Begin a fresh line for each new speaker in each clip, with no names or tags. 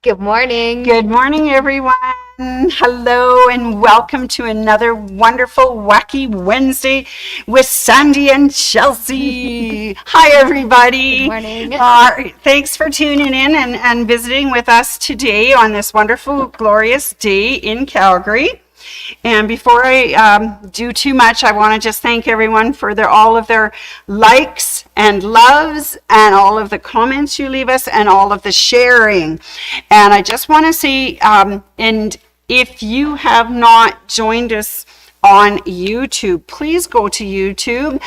Good morning.
Good morning, everyone. Hello, and welcome to another wonderful, wacky Wednesday with Sandy and Chelsea. Hi, everybody.
Good morning.
Thanks for tuning in and visiting with us today on this wonderful, glorious day in Calgary. And before I do too much, I want to just thank everyone for all of their likes and loves and all of the comments you leave us and all of the sharing. And I just want to say, and if you have not joined us on YouTube, please go to YouTube.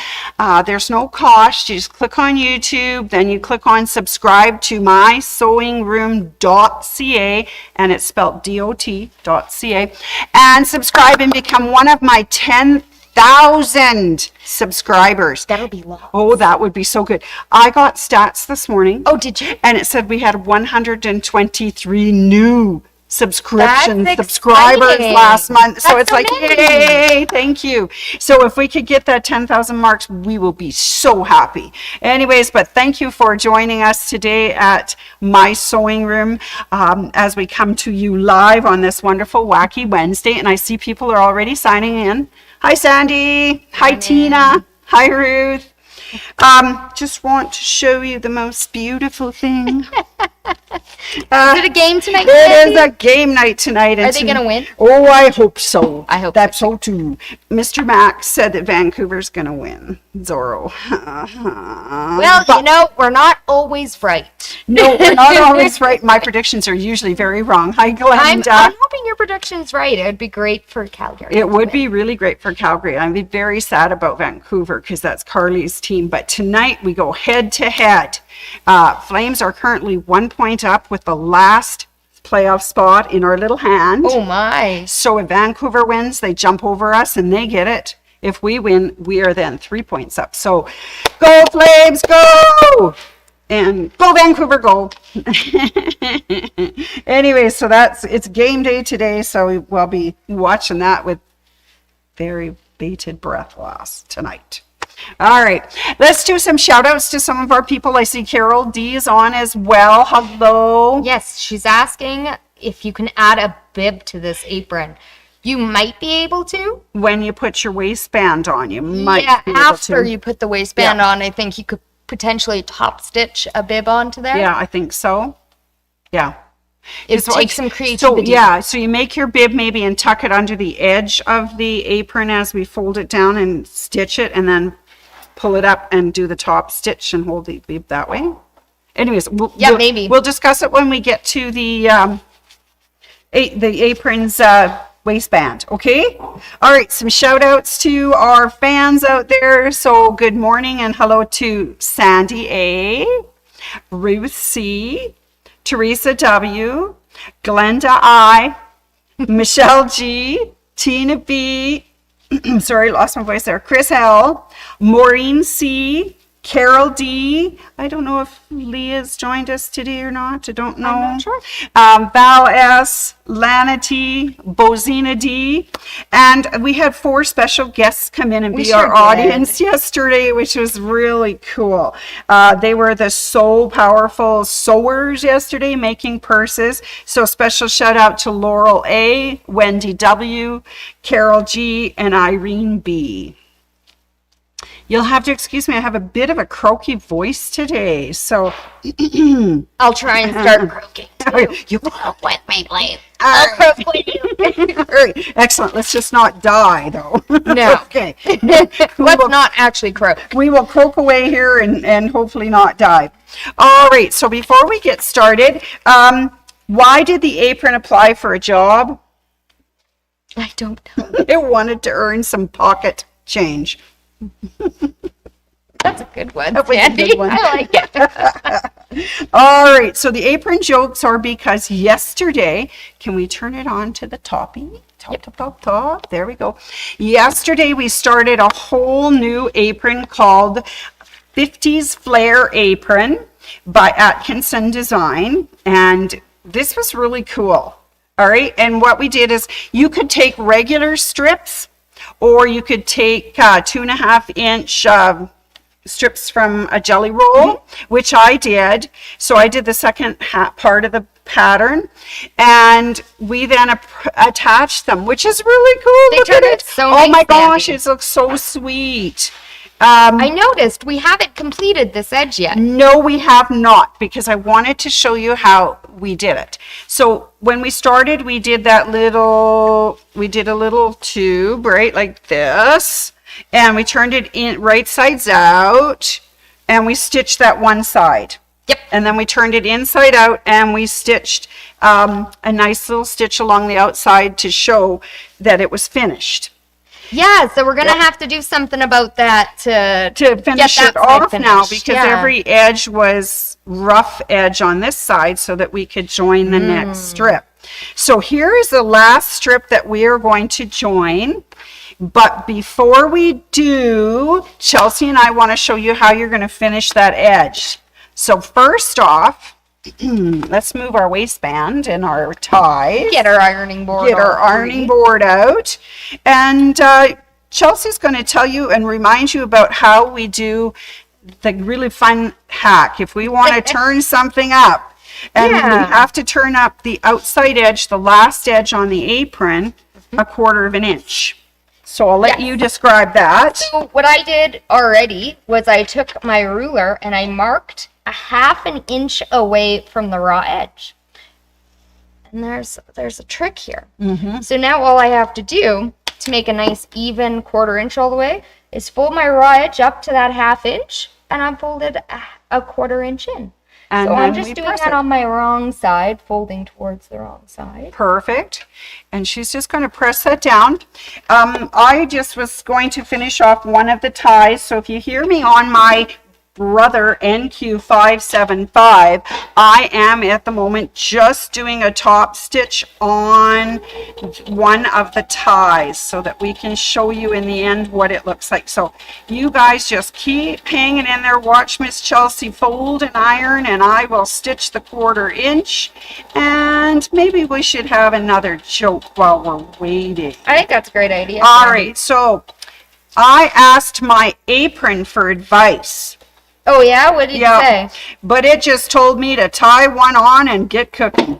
There's no cost. You just click on YouTube, then you click on subscribe to mysewingroom.ca, and it's spelled DOT.ca, and subscribe and become one of my 10,000 subscribers.
That'll be long.
Oh, that would be so good. I got stats this morning.
Oh, did you?
And it said we had 123 new subscribers
exciting.
last month. So
That's
it's like,
amazing.
yay, thank you. So if we could get that 10,000 marks, we will be so happy. Anyways, but thank you for joining us today at My Sewing Room as we come to you live on this wonderful, wacky Wednesday. And I see people are already signing in. Hi, Sandy. Hi, Tina. Hi, Ruth. Just want to show you the most beautiful thing.
Is it a game tonight?
It is a game night tonight.
Are they going to win?
Oh, I hope so.
I hope
that's so too. Mr. Max said that Vancouver's going to win. Zorro.
Well, we're not always right.
No, we're not always right. My predictions are usually very wrong. Hi, Glenda.
I'm hoping your prediction's right. It would be great for Calgary.
It would be really great for Calgary. I'd be very sad about Vancouver because that's Carly's team. But tonight we go head to head. Flames are currently 1 point up with the last playoff spot in our little hand.
Oh my.
So if Vancouver wins, they jump over us and they get it. If we win, we are then 3 points up. So go Flames, go! And go Vancouver, go. Anyway, so it's game day today. So we'll be watching that with very bated breath loss tonight. All right, let's do some shout outs to some of our people. I see Carol D is on as well. Hello.
Yes, she's asking if you can add a bib to this apron. You might be able to.
When you put your waistband on, you might be able
after
to.
you put the waistband on, I think you could potentially top stitch a bib onto there.
Yeah, I think so. Yeah.
It takes some creativity.
So you make your bib maybe and tuck it under the edge of the apron as we fold it down and stitch it, and then pull it up and do the top stitch and hold the bib that way. Anyways,
maybe
we'll discuss it when we get to the apron's waistband. Okay. All right. Some shout outs to our fans out there. So good morning and hello to Sandy A, Ruth C, Teresa W, Glenda I, Michelle G, Tina B, sorry, lost my voice there, Chris L, Maureen C, Carol D. I don't know if Leah's joined us today or not. I don't know.
I'm not sure.
Val S, Lana T, Bozina D. And we had 4 special guests come in and be our audience yesterday, which was really cool. They were the So Powerful Sewers yesterday, making purses. So special shout out to Laurel A, Wendy W, Carol G, and Irene B. You'll have to excuse me, I have a bit of a croaky voice today, so...
I'll try and start croaking.
You
croak with me, please. I'll croak with you.
All right, excellent. Let's just not die, though.
No.
Okay.
Let's not actually croak.
We will croak away here and hopefully not die. All right, so before we get started, why did the apron apply for a job?
I don't know.
It wanted to earn some pocket change.
That's a good one,
That was a
Sandy.
good one.
I like it.
All right, so the apron jokes are because yesterday, can we turn it on to the toppy? Top. There we go. Yesterday, we started a whole new apron called 50s Flare Apron by Atkinson Design. And this was really cool. All right, and what we did is you could take regular strips, or you could take 2.5 inch strips from a jelly roll, which I did. So I did the second part of the pattern, and we then attach them, which is really cool.
They
Look
turned
at
out so nice,
Oh my gosh,
Sandy.
it looks so sweet.
I noticed we haven't completed this edge yet.
No, we have not, because I wanted to show you how we did it. So when we started, we did a little tube, right, like this, and we turned it in right sides out, and we stitched that one side.
Yep.
And then we turned it inside out, and we stitched a nice little stitch along the outside to show that it was finished.
Yeah, so we're going to have to do something about that
to finish
get
it
that side
off
finished.
now, because
Yeah.
every edge was rough edge on this side so that we could join the next strip. So here is the last strip that we are going to join. But before we do, Chelsea and I want to show you how you're going to finish that edge. So first off, let's move our waistband and our ties.
Get our ironing board.
Get our ironing board out. And Chelsea's going to tell you and remind you about how we do the really fun hack. If we want to turn something up, and we have to turn up the outside edge, the last edge on the apron, 1/4 of an inch. So I'll let you describe that.
So what I did already was I took my ruler and I marked a 1/2 inch away from the raw edge. And there's a trick here. So now all I have to do to make a nice even 1/4 inch all the way is fold my raw edge up to that 1/2 inch, and I'm folded a 1/4 inch in.
And
so I'm
then
just
we
doing
press
that
it.
on my wrong side, folding towards the wrong side.
Perfect. And she's just going to press that down. I just was going to finish off one of the ties. So if you hear me on my Brother NQ575, I am at the moment just doing a top stitch on one of the ties so that we can show you in the end what it looks like. So you guys just keep hanging in there. Watch Miss Chelsea fold and iron, and I will stitch the 1/4 inch. And maybe we should have another joke while we're waiting.
I think that's a great idea.
All right, so I asked my apron for advice.
Oh yeah? What did you say?
But it just told me to tie one on and get cooking.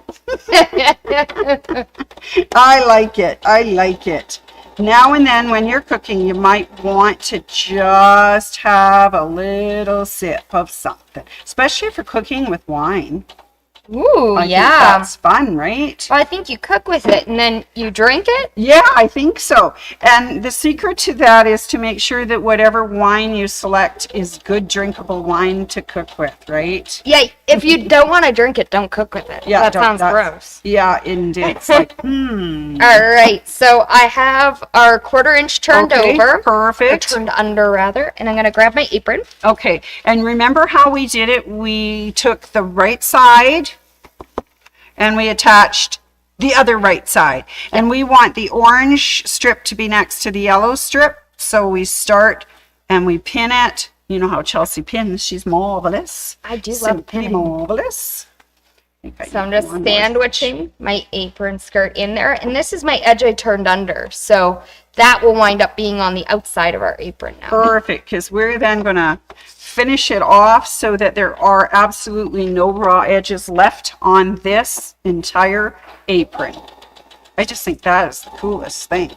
I like it. I like it. Now and then when you're cooking, you might want to just have a little sip of something, especially if you're cooking with wine.
Ooh,
I think
yeah.
that's fun, right?
Well, I think you cook with it and then you drink it.
Yeah, I think so. And the secret to that is to make sure that whatever wine you select is good drinkable wine to cook with, right?
Yeah, if you don't want to drink it, don't cook with it.
Yeah,
that sounds gross.
Yeah, indeed. It's like,
All right, so I have our 1/4 inch turned over.
Perfect.
Or turned under, rather. And I'm going to grab my apron.
Okay, and remember how we did it? We took the right side and we attached the other right side. And we want the orange strip to be next to the yellow strip. So we start and we pin it. You know how Chelsea pins. She's marvelous.
I do love
Simply
pinning.
marvelous.
So I'm just sandwiching my apron skirt in there. And this is my edge I turned under. So that will wind up being on the outside of our apron now.
Perfect, because we're then going to finish it off so that there are absolutely no raw edges left on this entire apron. I just think that is the coolest thing.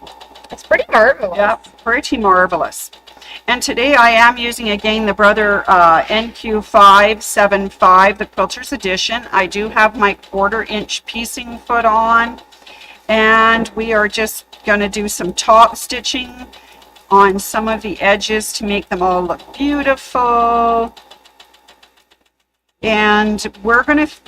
It's pretty marvelous.
Yeah, pretty marvelous. And today I am using again the Brother NQ575, the Quilter's Edition. I do have my 1/4 inch piecing foot on, and we are just going to do some top stitching on some of the edges to make them all look beautiful. And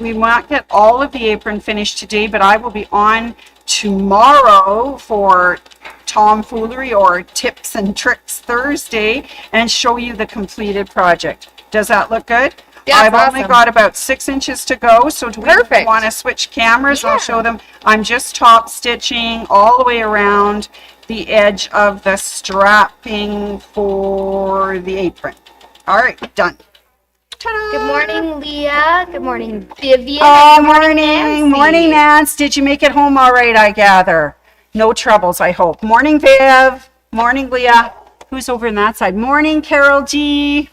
we won't get all of the apron finished today, but I will be on tomorrow for Tomfoolery or Tips and Tricks Thursday and show you the completed project. Does that look good?
That's
I've only
awesome.
got about 6 inches to go, so do we
Perfect.
want to switch cameras?
Yeah.
I'll show them. I'm just top stitching all the way around the edge of the strapping for the apron. All right, done. Ta-da!
Good morning, Leah. Good morning, Vivian.
Oh,
Good
morning.
Nancy.
Morning, Nance. Did you make it home all right, I gather? No troubles, I hope. Morning, Viv. Morning, Leah. Who's over in that side? Morning, Carol G.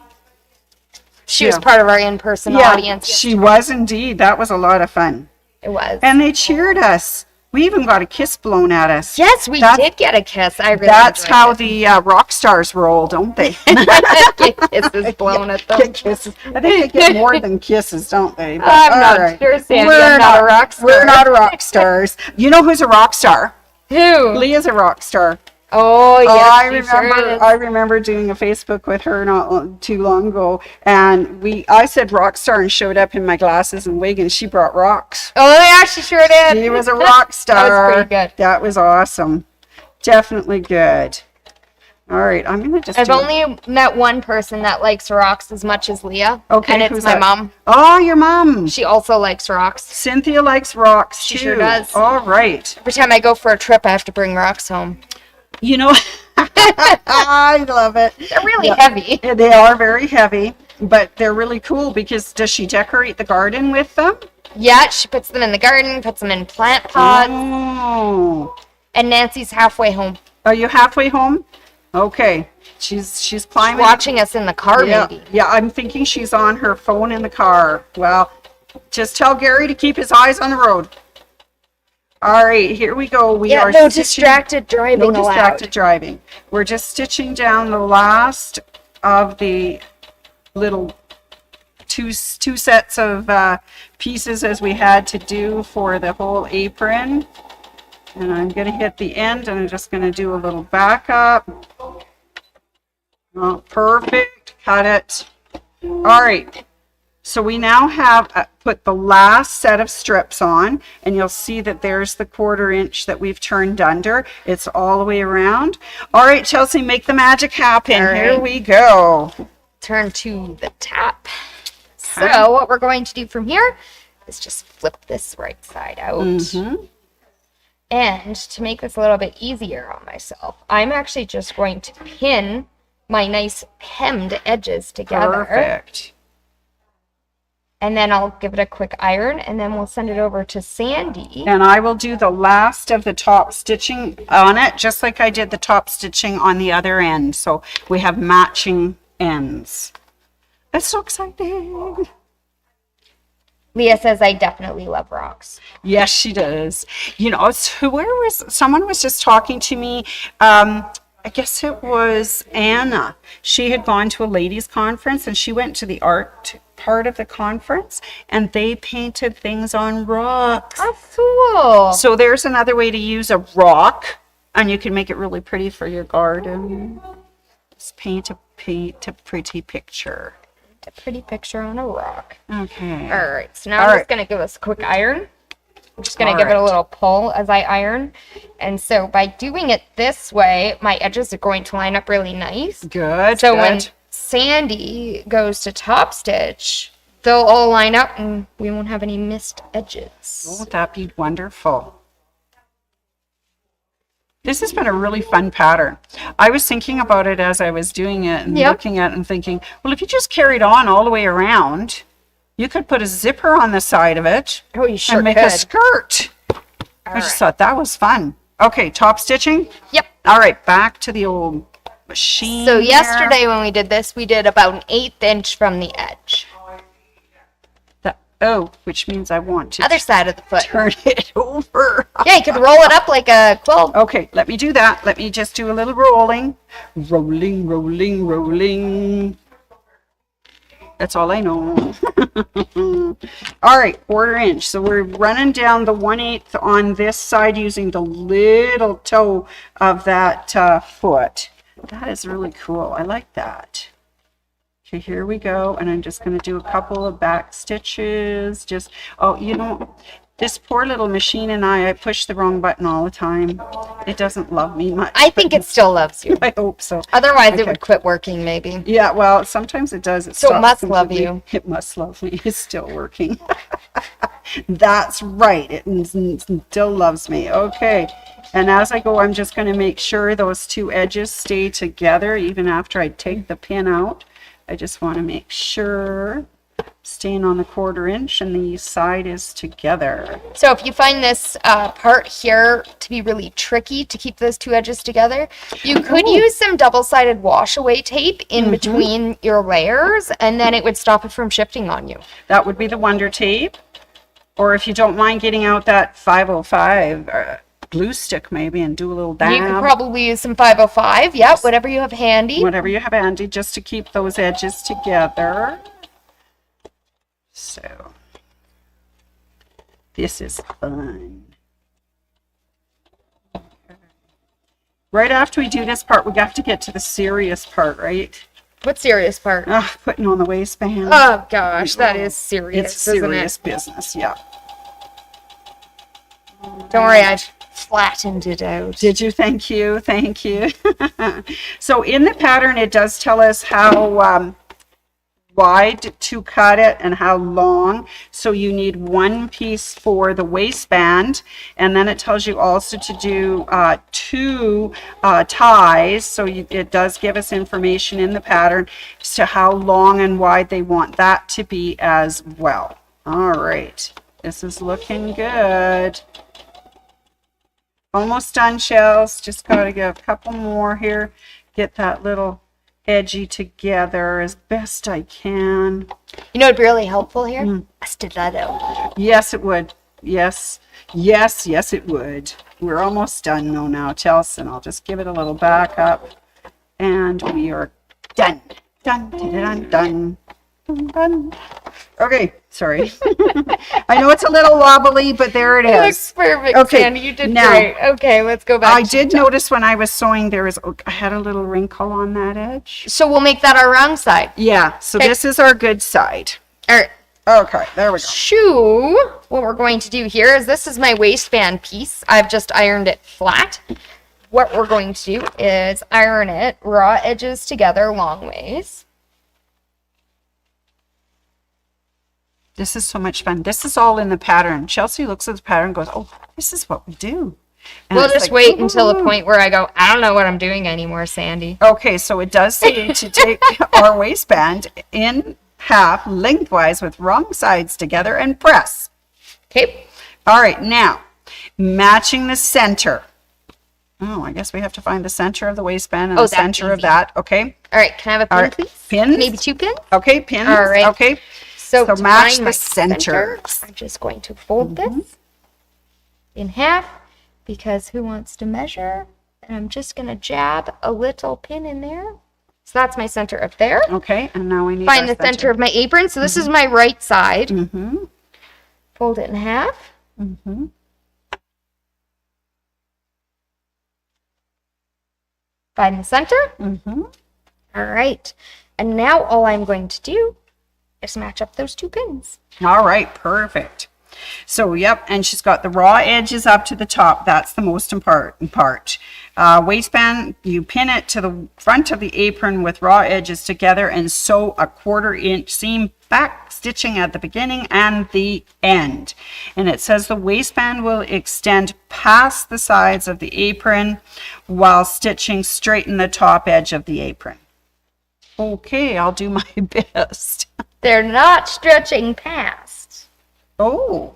She was part of our in-person audience.
She was indeed. That was a lot of fun.
It was.
And they cheered us. We even got a kiss blown at us.
Yes, we did get a kiss. I really
That's
enjoyed
how
it.
the rock stars roll, don't they?
Get kisses blown at them.
Get kisses. I think they get more than kisses, don't they? But,
I'm
all
not
right.
sure, Sandy.
We're
I'm not a rock star.
We're not rock stars. You know who's a rock star?
Who?
Leah's a rock star.
Oh, yes,
I
she
remember.
sure is.
I remember doing a Facebook with her not too long ago, and I said rock star and showed up in my glasses and wig, and she brought rocks.
Oh, yeah, she sure did.
She was a rock star.
That was pretty good.
That was awesome. Definitely good. All right, I'm gonna just.
I've only met one person that likes rocks as much as Leah.
Okay,
and it's
who's
my
that?
mom.
Oh, your mom.
She also likes rocks.
Cynthia likes rocks
She
too.
sure does.
All right.
Every time I go for a trip, I have to bring rocks home.
You know, I love it.
They're really heavy.
They are very heavy, but they're really cool because does she decorate the garden with them?
Yeah, she puts them in the garden, puts them in plant pots,
Oh.
and Nancy's halfway home.
Are you halfway home? Okay. She's climbing.
Watching us in the car,
Yeah,
maybe.
yeah, I'm thinking she's on her phone in the car. Well, just tell Gary to keep his eyes on the road. All right, here we go. We
Yeah,
are
no
stitching-
distracted driving
No
allowed.
distracted driving. We're just stitching down the last of the little two sets of pieces as we had to do for the whole apron. And I'm going to hit the end and I'm just going to do a little backup. Oh, perfect. Cut it. All right. So we now have put the last set of strips on, and you'll see that there's the 1/4 inch that we've turned under. It's all the way around. All right, Chelsea, make the magic happen.
All right.
Here we go.
Turn to the top. So what we're going to do from here is just flip this right side out.
Mm-hmm.
And to make this a little bit easier on myself, I'm actually just going to pin my nice hemmed edges together.
Perfect.
And then I'll give it a quick iron, and then we'll send it over to Sandy.
And I will do the last of the top stitching on it, just like I did the top stitching on the other end. So we have matching ends. That's so exciting.
Leah says, I definitely love rocks.
Yes, she does. You know, someone was just talking to me. I guess it was Anna. She had gone to a ladies' conference and she went to the art part of the conference and they painted things on rocks.
That's cool.
So there's another way to use a rock and you can make it really pretty for your garden. Just paint a pretty picture.
A pretty picture on a rock.
Okay.
All right, so now I'm just going to give this a quick iron. I'm just going to give it a little pull as I iron. And so by doing it this way, my edges are going to line up really nice.
Good.
So
good.
when Sandy goes to top stitch, they'll all line up and we won't have any missed edges.
Won't that be wonderful? This has been a really fun pattern. I was thinking about it as I was doing it and looking at it and thinking, well, if you just carried on all the way around, you could put a zipper on the side of it
Oh, you sure
and make
could.
a skirt. I just thought that was fun. Okay, top stitching.
Yep.
All right, back to the old machine.
So
here.
yesterday when we did this, we did about an 1/8 inch from the edge.
Which means I want to
Other side of the foot.
turn it over.
Yeah, you could roll it up like a quilt.
Okay, let me do that. Let me just do a little rolling. Rolling, rolling, rolling. That's all I know. All right, 1/4 inch. So we're running down the 1/8 on this side using the little toe of that foot. That is really cool. I like that. Okay, here we go. And I'm just going to do a couple of back stitches. Just, oh, you know, this poor little machine and I push the wrong button all the time. It doesn't love me much.
I think it still loves you.
I hope so.
Otherwise,
Okay.
it would quit working, maybe.
Yeah, well, sometimes it does.
So it
stops
must love
completely.
you.
It must love me. It's still working. That's right. It still loves me. Okay. And as I go, I'm just going to make sure those two edges stay together even after I take the pin out. I just want to make sure staying on the 1/4 inch and the side is together.
So if you find this part here to be really tricky to keep those two edges together, you could use some double-sided wash-away tape in between your layers, and then it would stop it from shifting on you.
That would be the Wonder Tape. Or if you don't mind getting out that 505 glue stick maybe and do a little dab.
You could probably use some 505. Yep, whatever you have handy.
Whatever you have handy, just to keep those edges together. So, this is fun. Right after we do this part, we have to get to the serious part, right?
What serious part?
Putting on the waistband.
Oh gosh, that is serious,
It's serious business, yeah.
Don't worry, I've flattened it out.
Did you? Thank you. Thank you. So in the pattern, it does tell us how wide to cut it and how long. So you need one piece for the waistband, and then it tells you also to do 2 ties. So it does give us information in the pattern as to how long and wide they want that to be as well. All right, this is looking good. Almost done, Shells. Just got to get a couple more here. Get that little edgy together as best I can.
You know what'd be really helpful here? A stiletto.
Yes, it would. Yes. Yes, yes, it would. We're almost done though now, Chelsea. I'll just give it a little back up. And we are done. Done, done, done. Done. Okay, sorry. I know it's a little wobbly, but there it is.
It looks perfect,
okay,
Sandy. You did
now,
great. Okay, let's go back.
I did notice when I was sewing, I had a little wrinkle on that edge.
So we'll make that our wrong side.
Yeah, so
Okay.
this is our good side.
All right.
Okay, there we go.
So what we're going to do here is this is my waistband piece. I've just ironed it flat. What we're going to do is iron it raw edges together long ways.
This is so much fun. This is all in the pattern. Chelsea looks at the pattern and goes, oh, this is what we do. And
We'll
it's
just
like,
wait until the
"Ooh."
point where I go, I don't know what I'm doing anymore, Sandy.
Okay, so it does say to take our waistband in half lengthwise with wrong sides together and press.
Okay.
All right, now matching the center. Oh, I guess we have to find the center of the waistband and the
that's
center of
easy.
that. Okay.
All right. Can I have a pin,
All right.
please?
Pins?
Maybe 2 pins?
Okay, pins.
All right.
Okay.
So
So
to
match
find
the
my
center.
I'm just going to fold this in half because who wants to measure? And I'm just going to jab a little pin in there. So that's my center up there.
Okay, and now we need
Find
our
the center of my apron. So this is my right side.
Mm-hmm.
Fold it in half.
Mm-hmm.
Find the center.
Mm-hmm.
All right. And now all I'm going to do is match up those 2 pins.
All right, perfect. So, yep, and she's got the raw edges up to the top. That's the most important part. Waistband, you pin it to the front of the apron with raw edges together and sew a 1/4 inch seam back stitching at the beginning and the end. And it says the waistband will extend past the sides of the apron while stitching straight in the top edge of the apron. Okay, I'll do my best.
They're not stretching past.
Oh,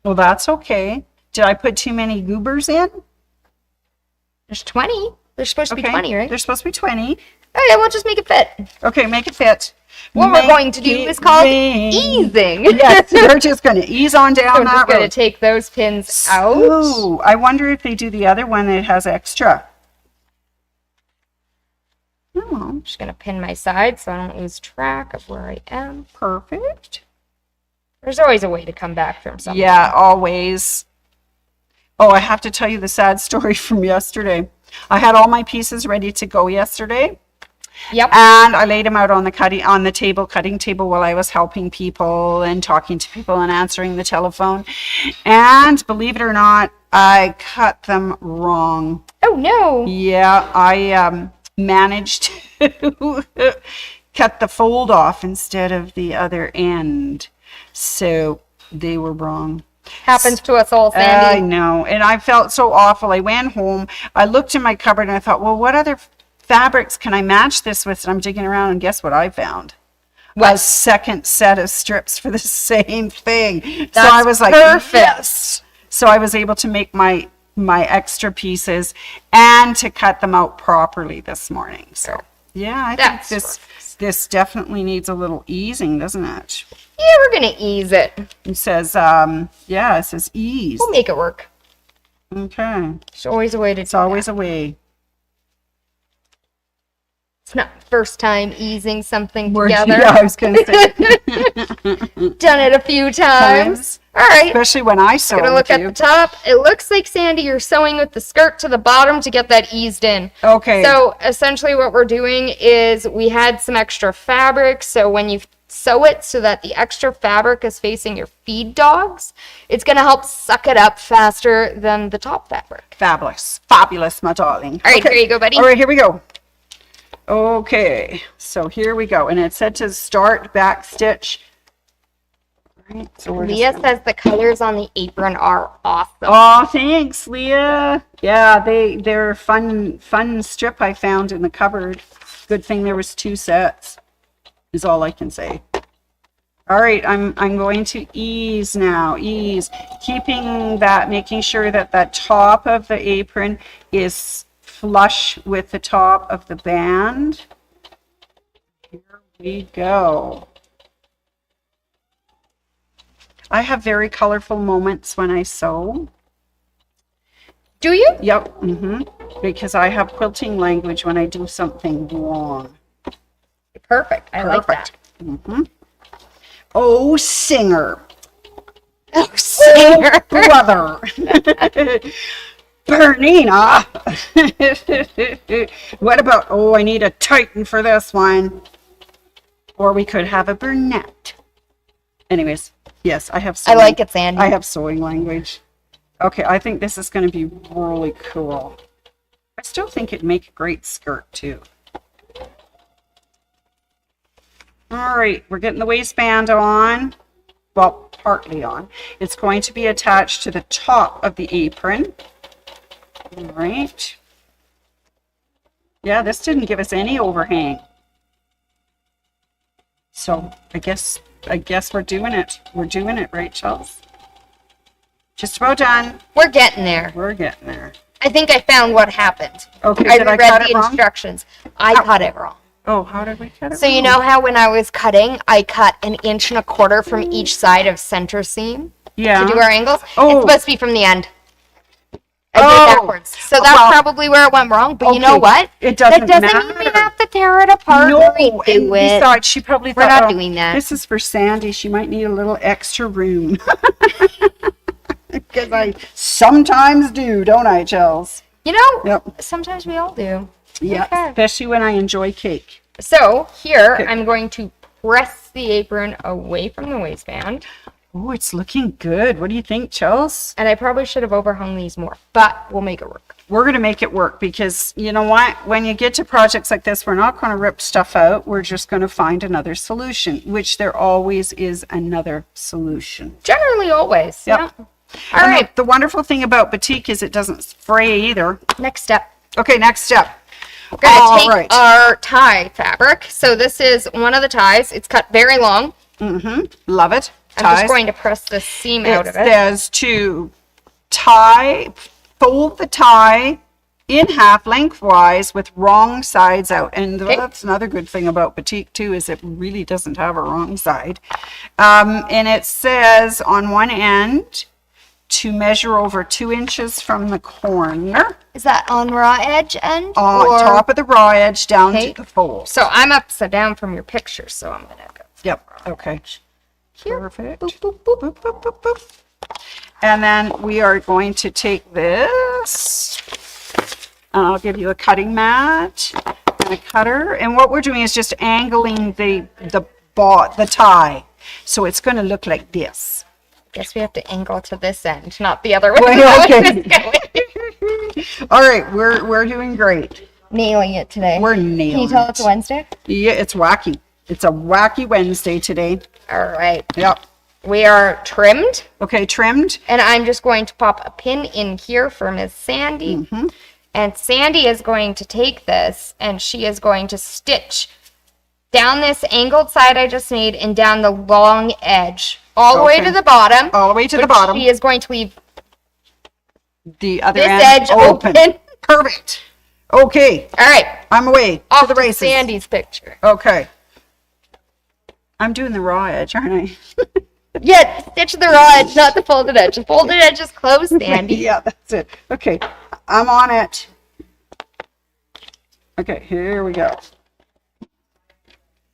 well, that's okay. Did I put too many goobers in?
There's 20. There's supposed to be 20, right?
They're supposed to be 20.
Okay, we'll just make it fit.
Okay, make it fit.
What we're going to do is called easing.
Yes, we're just going to ease on down
So I'm
that
just going to
road.
take those pins out.
Oh, I wonder if they do the other one that has extra. Oh,
I'm just going to pin my side so I don't lose track of where I am.
perfect.
There's always a way to come back from something.
Yeah, always. Oh, I have to tell you the sad story from yesterday. I had all my pieces ready to go yesterday.
Yep.
And I laid them out on the cutting table while I was helping people and talking to people and answering the telephone. And believe it or not, I cut them wrong.
Oh, no.
Yeah, I managed to cut the fold off instead of the other end. So they were wrong.
Happens to us all,
I
Sandy.
know. And I felt so awful. I went home. I looked in my cupboard and I thought, well, what other fabrics can I match this with? And I'm digging around and guess what I found?
What?
A second set of strips for the same thing. So
That's
I was like,
perfect.
yes. So I was able to make my extra pieces and to cut them out properly this morning. So yeah, I think
That's
this
perfect.
this definitely needs a little easing, doesn't it?
Yeah, we're gonna ease it.
It says, it says ease.
We'll make it work.
Okay.
There's always a way to
It's always a way.
It's not the first time easing something
Yeah,
together.
I was going to say.
Done it a few times. All right.
Especially when I sew
Gonna look
with
at
you.
the top. It looks like, Sandy, you're sewing with the skirt to the bottom to get that eased in.
Okay.
So essentially what we're doing is we had some extra fabric. So when you sew it so that the extra fabric is facing your feed dogs, it's going to help suck it up faster than the top fabric.
Fabulous. Fabulous, my darling.
All right, here you go, buddy.
All right, here we go. Okay, so here we go. And it said to start back stitch. All right, so we're
Leah
just
says the colors on the apron are awesome.
Oh, thanks, Leah. Yeah, they're fun strip I found in the cupboard. Good thing there was 2 sets, is all I can say. All right, I'm going to ease now. Ease, making sure that the top of the apron is flush with the top of the band. Here we go. I have very colorful moments when I sew.
Do you?
Yep, because I have quilting language when I do something wrong.
Perfect. I like that.
Oh, singer.
Oh, singer.
Brother. Bernina. What about, I need a Titan for this one. Or we could have a Burnett. Anyways, yes, I have
I
sewing.
like it, Sandy.
I have sewing language. Okay, I think this is going to be really cool. I still think it'd make a great skirt, too. All right, we're getting the waistband on. Well, partly on. It's going to be attached to the top of the apron. All right. Yeah, this didn't give us any overhang. So I guess we're doing it. We're doing it, right, Chels? Just about done.
We're getting there.
We're getting there.
I think I found what happened.
Okay,
I
did I
reread
cut
the
it wrong?
instructions. I cut it wrong.
Oh, how did we cut it
So you
wrong?
know how when I was cutting, I cut 1.25 inches from each side of center seam
Yeah.
to do our angles?
Oh.
It's supposed to be from the end. I did
Oh.
backwards. So that's
Well,
probably where it went wrong. But you know
okay.
what?
It doesn't
That doesn't mean we
matter.
have to tear it apart
No,
or
and
redo it.
besides, she probably
We're
thought,
not doing that.
This is for Sandy. She might need a little extra room. Because I sometimes do, don't I, Chels?
You know,
Yep.
sometimes we all do.
Yeah,
Okay.
especially when I enjoy cake.
So here,
Okay.
I'm going to press the apron away from the waistband.
Oh, it's looking good. What do you think, Chels?
And I probably should have overhung these more, but we'll make it work.
We're going to make it work because you know what? When you get to projects like this, we're not going to rip stuff out. We're just going to find another solution, which there always is another solution.
Generally, always.
Yep.
Yeah. All
And
right.
The wonderful thing about batik is it doesn't fray either.
Next step.
Okay, next step.
We're going to
All
take
right.
our tie fabric. So this is one of the ties. It's cut very long.
Love it.
I'm
Ties.
just going to press the seam out
It
of it.
says to fold the tie in half lengthwise with wrong sides out. And that's another good thing about batik too, is it really doesn't have a wrong side. And it says on one end to measure over 2 inches from the corner,
Is that on raw edge end?
on
or-
top of the raw edge down
Okay.
to the fold.
So I'm upside down from your picture, so I'm going to go
Yep, okay.
here.
Perfect.
Boop, boop, boop.
Boop, boop, boop, boop. And then we are going to take this, and I'll give you a cutting mat and a cutter. And what we're doing is just angling the tie. So it's going to look like this.
Guess we have to angle to this end, not the other way.
Well,
No,
okay.
just kidding.
All right, we're doing great.
Nailing it today.
We're nailing
Can you tell
it.
it's Wednesday?
Yeah, it's wacky. It's a wacky Wednesday today.
All right.
Yep.
We are trimmed,
Okay, trimmed.
and I'm just going to pop a pin in here for Miss Sandy.
Mm-hmm.
And Sandy is going to take this, and she is going to stitch down this angled side I just made and down the long edge all the way
Okay.
to the bottom.
All the way to the
but
bottom.
She is going to leave
The other
this
end
edge open.
Perfect. Okay,
All right.
I'm away
Off
to the races.
Sandy's picture.
Okay. I'm doing the raw edge, aren't I?
Yeah, stitch the raw edge, not the folded edge. The folded edge is closed, Sandy.
Yeah, that's it. Okay, I'm on it. Okay, here we go.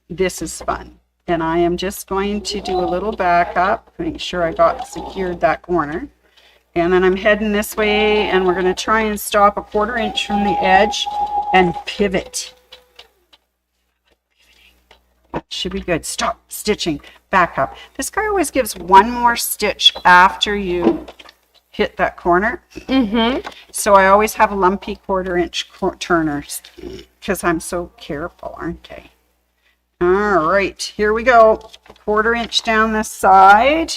This is fun. And I am just going to do a little back up, make sure I got secured that corner. And then I'm heading this way, and we're going to try and stop a 1/4 inch from the edge and pivot. That should be good. Stop stitching. Back up. This guy always gives one more stitch after you hit that corner. So I always have lumpy 1/4 inch turners because I'm so careful, aren't I? All right, here we go. 1/4 inch down this side.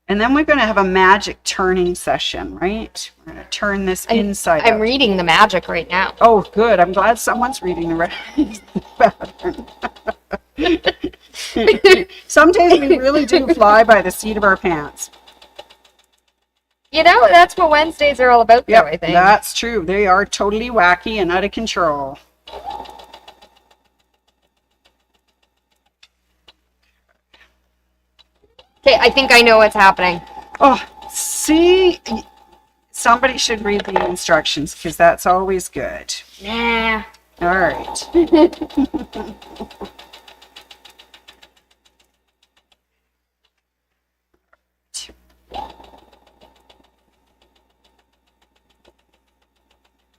And then we're going to have a magic turning session, right? We're going to turn this inside out.
I'm reading the magic right now.
Oh, good. I'm glad someone's reading the pattern. Some days we really do fly by the seat of our pants.
You know, that's what Wednesdays are all about, though, I think.
That's true. They are totally wacky and out of control.
Okay, I think I know what's happening.
Oh, see? Somebody should read the instructions because that's always good.
Nah.
All right.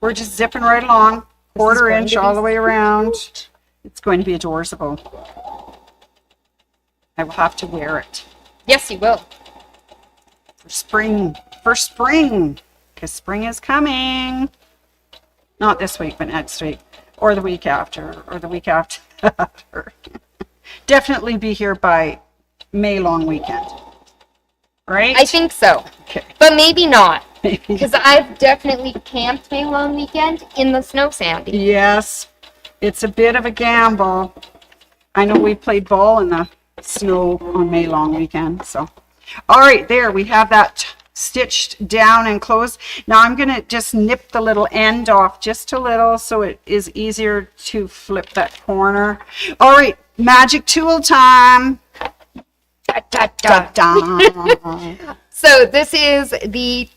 We're just zipping right along, 1/4 inch all the way around. It's going to be adorable. I will have to wear it.
Yes, you will.
For spring, because spring is coming. Not this week, but next week, or the week after, or the week after that. Definitely be here by May long weekend, right?
I think so.
Okay.
But maybe not. Because I've definitely camped May long weekend in the snow, Sandy.
Yes, it's a bit of a gamble. I know we played ball in the snow on May long weekend. So, all right, there we have that stitched down and closed. Now I'm going to just nip the little end off just a little so it is easier to flip that corner. All right, magic tool time.
Da, da, da.
Da-da.
So this is the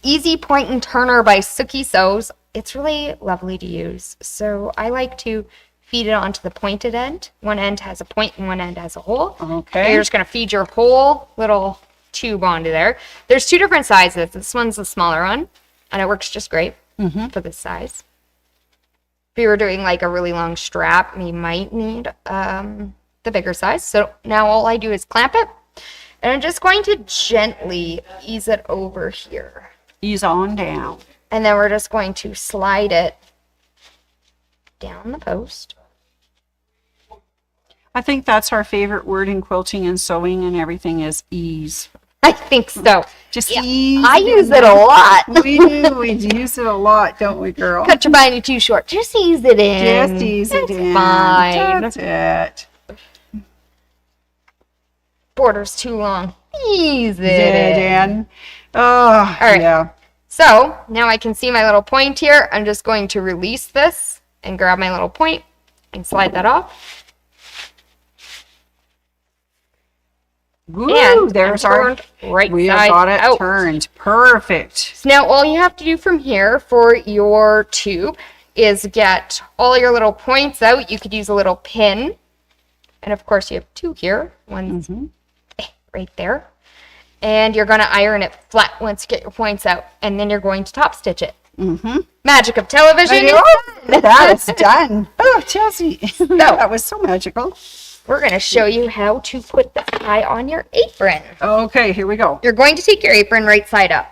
Easy Point and Turner by Suki Sews. It's really lovely to use. So I like to feed it onto the pointed end. One end has a point and one end has a hole.
Okay.
And you're just going to feed your whole little tube onto there. There's 2 different sizes. This one's the smaller one, and it works just great for this size. If you were doing like a really long strap, you might need the bigger size. So now all I do is clamp it, and I'm just going to gently ease it over here.
Ease on down.
And then we're just going to slide it down the post.
I think that's our favorite word in quilting and sewing and everything is ease.
I think so.
Just
Yeah,
ease.
I use it a lot.
We do. We use it a lot, don't we, girl?
Cut your binding too short. Just ease it in.
Just ease it
It's
in.
fine.
That's it.
Border's too long. Ease it
Zit
in.
in. Oh,
All right.
yeah.
So now I can see my little point here. I'm just going to release this and grab my little point and slide that off.
Woo,
And
there's
I'm
our,
turned right
we have
side
got it
out.
turned. Perfect.
So now all you have to do from here for your tube is get all your little points out. You could use a little pin. And of course you have 2 here. One's right there. And you're going to iron it flat once you get your points out. And then you're going to top stitch it. Magic of television.
That is done. Oh, Chelsea. That was so magical.
We're going to show you how to put the tie on your apron.
Okay, here we go.
You're going to take your apron right side up.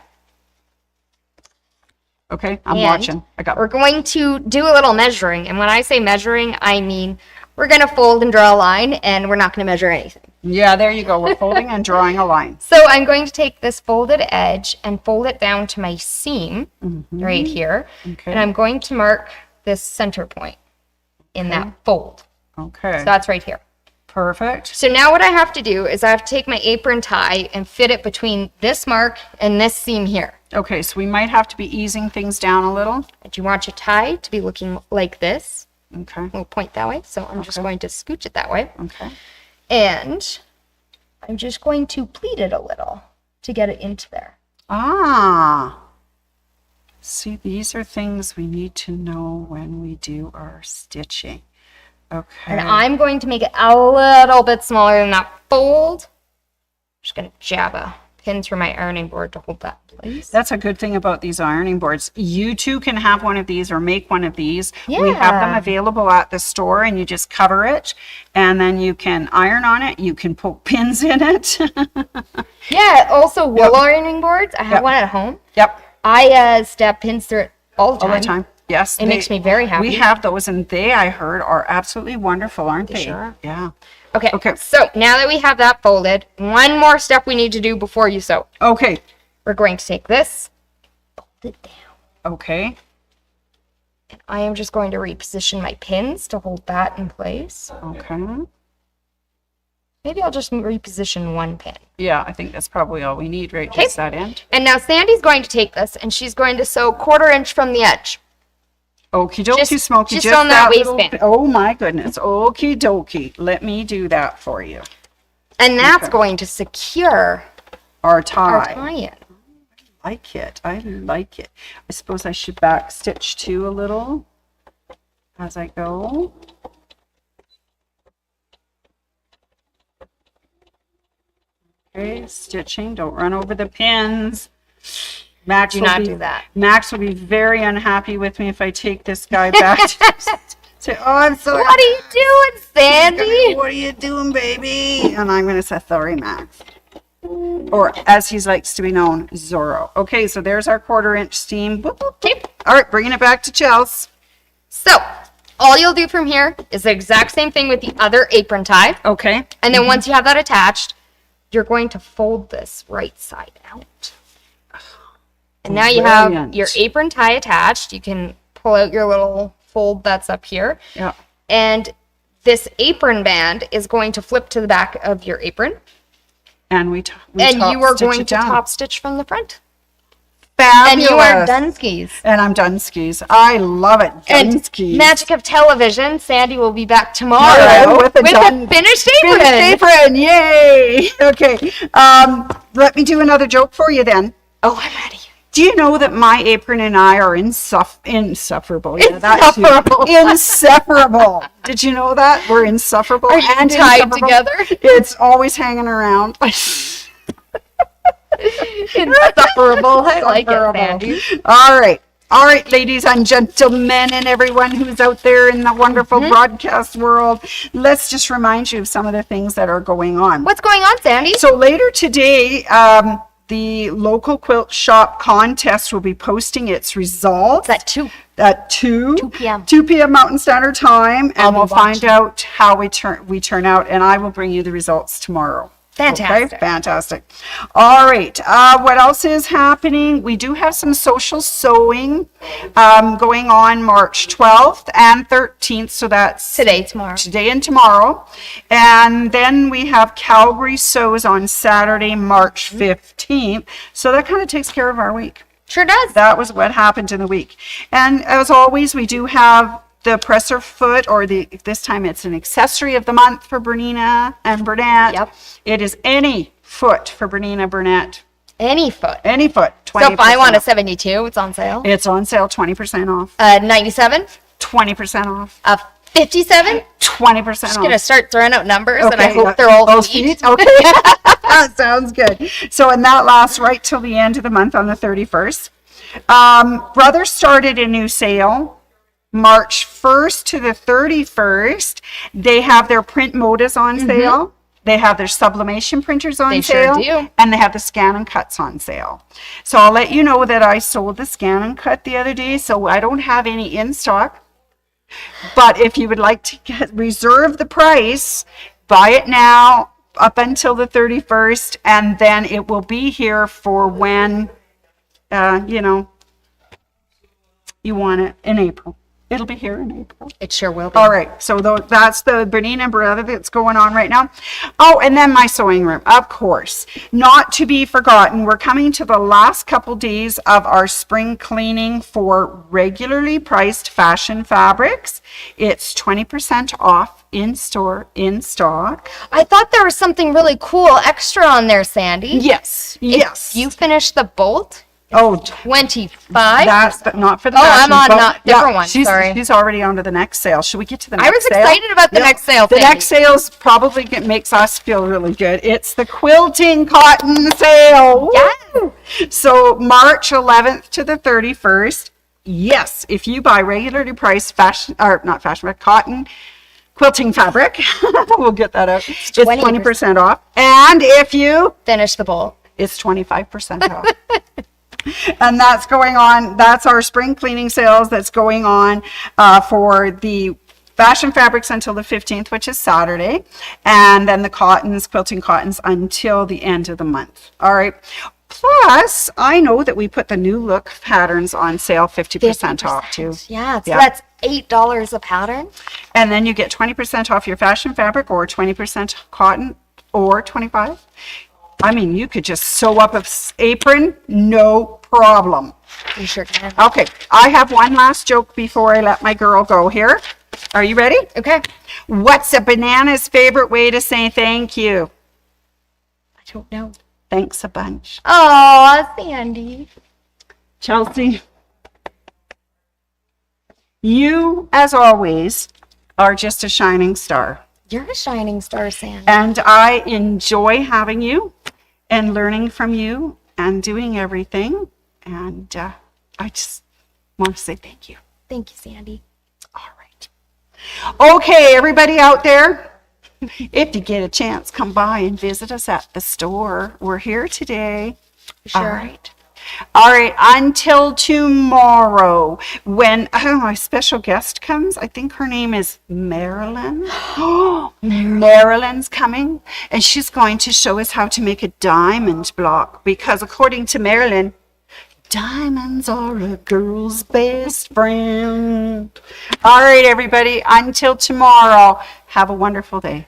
Okay, I'm
And
watching. I got
We're going to do a little measuring. And when I say measuring, I mean we're going to fold and draw a line, and we're not going to measure anything.
Yeah, there you go. We're folding and drawing a line.
So I'm going to take this folded edge and fold it down to my seam right here.
Okay.
And I'm going to mark this center point in that fold.
Okay.
So that's right here.
Perfect.
So now what I have to do is I have to take my apron tie and fit it between this mark and this seam here.
Okay, so we might have to be easing things down a little.
But you want your tie to be looking like this.
Okay.
We'll point that way. So I'm just going to scooch it that way.
Okay.
And I'm just going to pleat it a little to get it into there.
Ah. See, these are things we need to know when we do our stitching. Okay.
And I'm going to make it a little bit smaller than that fold. I'm just going to jab a pin through my ironing board to hold that in place.
That's a good thing about these ironing boards. You too can have one of these or make one of these. Yeah. We have them available at the store, and you just cover it and then you can iron on it. You can poke pins in it.
Yeah, also wool ironing boards. I have one at home.
Yep.
I stab pins through it all the time.
All the time. Yes.
It makes me very happy.
We have those, and they, I heard, are absolutely wonderful, aren't they?
Sure.
Yeah.
Okay. So now that we have that folded, one more step we need to do before you sew.
Okay.
We're going to take this, fold it down.
Okay.
And I am just going to reposition my pins to hold that in place.
Okay.
Maybe I'll just reposition one pin.
Yeah, I think that's probably all we need, right? Just that end.
And now Sandy's going to take this, and she's going to sew 1/4 inch from the edge.
Okie dokie, Smokey.
Just on that waistband.
Oh my goodness. Okie dokie. Let me do that for you.
And that's going to secure
our tie.
Our tie-in.
I like it. I like it. I suppose I should back stitch too a little as I go. Okay, stitching. Don't run over the pins. Max
do not do that.
Max will be very unhappy with me if I take this guy back to say, oh, I'm sorry.
What are you doing, Sandy?
What are you doing, baby? And I'm going to say, sorry, Max. Or as he likes to be known, Zorro. Okay, so there's our 1/4 inch seam.
Okay.
All right, bringing it back to Chelsea.
So, all you'll do from here is the exact same thing with the other apron tie.
Okay.
And then once you have that attached, you're going to fold this right side out. And now you have your apron tie attached. You can pull out your little fold that's up here.
Yeah.
And this apron band is going to flip to the back of your apron.
And
you are going to top stitch from the front.
Fabulous.
And you are done skis.
And I'm done skis. I love it. Done skis.
Magic of television. Sandy will be back tomorrow with a finished apron.
Finished apron. Yay. Okay. Let me do another joke for you then.
Oh, I'm ready.
Do you know that my apron and I are insufferable? Yeah,
insufferable.
Inseparable. Did you know that? We're insufferable.
Are you tied together?
It's always hanging around.
Insufferable. I like it, Sandy.
All right, ladies and gentlemen, and everyone who's out there in the wonderful broadcast world, let's just remind you of some of the things that are going on.
What's going on, Sandy?
So later today, the local quilt shop contest will be posting its results.
At 2
p.m. 2 p.m. Mountain Standard Time, and we'll find out how we turn out, and I will bring you the results tomorrow.
Fantastic.
Okay, fantastic. All right. What else is happening? We do have some social sewing going on March 12th and 13th. So that's
today
and tomorrow. And then we have Calgary Sews on Saturday, March 15th. So that kind of takes care of our week.
Sure does.
That was what happened in the week. And as always, we do have the presser foot, or this time it's an accessory of the month for Bernina and Burnett.
Yep.
It is any foot for Bernina Burnett.
Any foot.
20%.
So if I want a 72, it's on sale.
It's on sale, 20% off.
97,
20% off.
57,
20% off.
Just gonna start throwing out numbers,
okay,
and I hope they're all feet.
Okay, sounds good. So, and that lasts right till the end of the month on the 31st. Brothers started a new sale. March 1st to the 31st, they have their print modas on sale. They have their sublimation printers on sale.
They sure do.
And they have the scan and cuts on sale. So I'll let you know that I sold the scan and cut the other day, so I don't have any in stock. But if you would like to reserve the price, buy it now up until the 31st, and then it will be here for when, you want it in April. It'll be here in April.
It sure will be.
All right, so that's the Bernina and Brother that's going on right now. Oh, and then my sewing room, of course. Not to be forgotten, we're coming to the last couple days of our spring cleaning for regularly priced fashion fabrics. It's 20% off in store, in stock.
I thought there was something really cool extra on there, Sandy.
Yes, yes.
If you finish the bolt,
Oh,
25.
that's not for the
Oh,
fashion,
I'm on
but-
not different one.
She's,
Sorry.
she's already on to the next sale. Should we get to the next
I was
sale?
excited about the next sale,
The
Sandy.
next sales probably makes us feel really good. It's the quilting cotton sale.
Yes.
So March 11th to the 31st. Yes, if you buy regularly priced fashion, or not fashion, but cotton quilting fabric, we'll get that out. It's 20% off. And if you
Finish the bolt.
it's 25% off. And that's going on. That's our spring cleaning sales that's going on for the fashion fabrics until the 15th, which is Saturday. And then the cottons, quilting cottons, until the end of the month. All right. Plus, I know that we put the new look patterns on sale 50% off too.
Yeah, so that's $8 a pattern.
And then you get 20% off your fashion fabric, or 20% cotton, or 25. I mean, you could just sew up a apron, no problem.
You sure can.
Okay, I have one last joke before I let my girl go here. Are you ready?
Okay.
What's a banana's favorite way to say thank you?
I don't know.
Thanks a bunch.
Oh, Sandy.
Chelsea, you, as always, are just a shining star.
You're a shining star, Sandy.
And I enjoy having you and learning from you and doing everything. And I just want to say thank you.
Thank you, Sandy.
All right. Okay, everybody out there, if you get a chance, come by and visit us at the store. We're here today.
Sure.
All right. All right, until tomorrow, when my special guest comes. I think her name is Marilyn. Oh, Marilyn's coming, and she's going to show us how to make a diamond block, because according to Marilyn, diamonds are a girl's best friend. All right, everybody, until tomorrow, have a wonderful day.